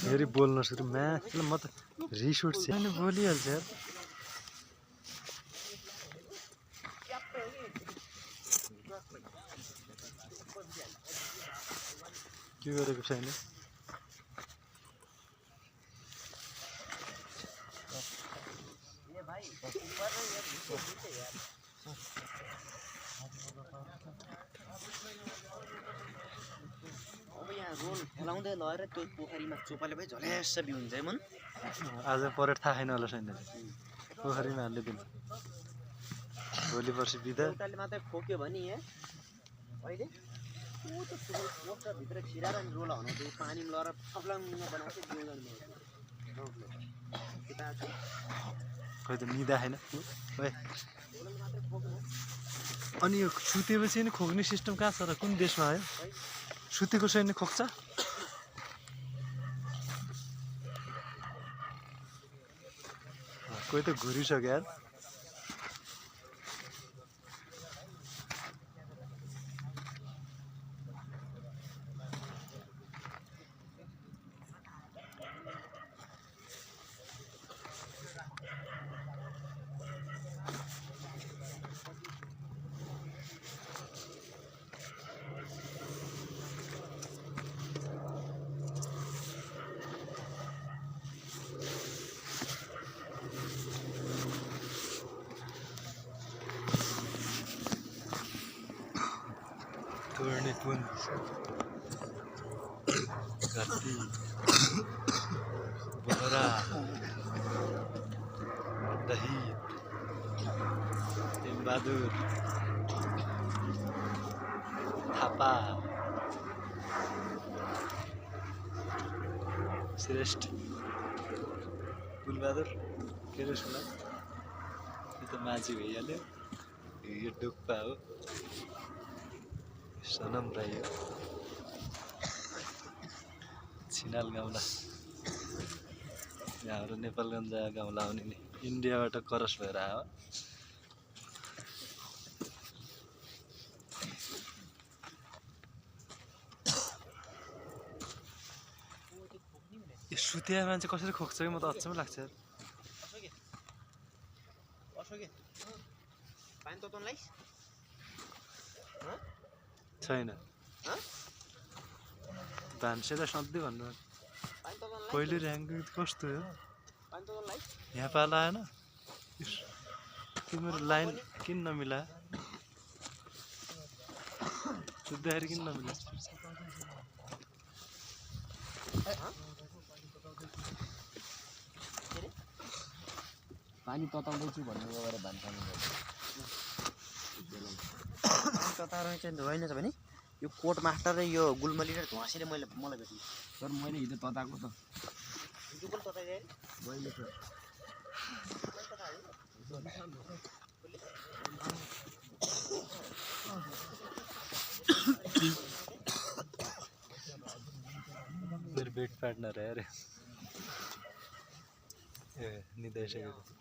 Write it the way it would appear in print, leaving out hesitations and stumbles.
फेरि बोल्न सुरु म्याथ म त रिस उठ्छ अनि बोलिहाल्छ यार। के गरेको छैन रोल खेलाउँदै लगेर त्यो पोखरीमा चोपाले भए झल्यास बिउ हुन्छ है मन। आज परेड थाहा छैन होला छैन पोखरीमा हालिदिन्छ भोलि पर्सि बिदा एउटाले मात्रै खोक्यो भने अहिले पोस्टर भित्र छिराएर अनि रोल हनाउँथ्यो पानीमा लगेर फब्लाङ्ग बनाउँथ्यो खै त निदा छैन अनि यो सुतेपछि नि खोक्ने सिस्टम कहाँ छ र कुन देशमा आयो सुतेको छैन खोक्छ कोही त घुरिसक्यो यार Turn it once. Gatti. Bora. Dahi. Timbadur. Thapa. Shrestha फुलबहादुर के रे सुना यो त माझी भइहाल्यो यो डुक्पा हो सनम राई हो छिनाल गाउँला हाम्रो नेपालगञ्ज गाउँला आउने नि इन्डियाबाट क्रस भएर आयो यो सुतिया मान्छे कसरी खोक्छ कि म त अचम्म लाग्छ छैन भान्सेलाई सधैँ भन्नु पहिले ऱ्याङ्किङ कस्तो हो यहाँ पाला आएन तिम्रो लाइन किन नमिला सुत्दाखेरि किन नमिला पानी तताउँदैछु भन्नु गएर भान्सामा तताएर चाहिँ होइन छ भने यो कोट मास्टर र यो गुलमली र ध्वाँसेले मलाई भेटेँ सर मैले हिजो तताएको त हिजो पनि तताइदिएँ मैले त मेरो बेड पार्टनर है अरे ए निदाइसकेको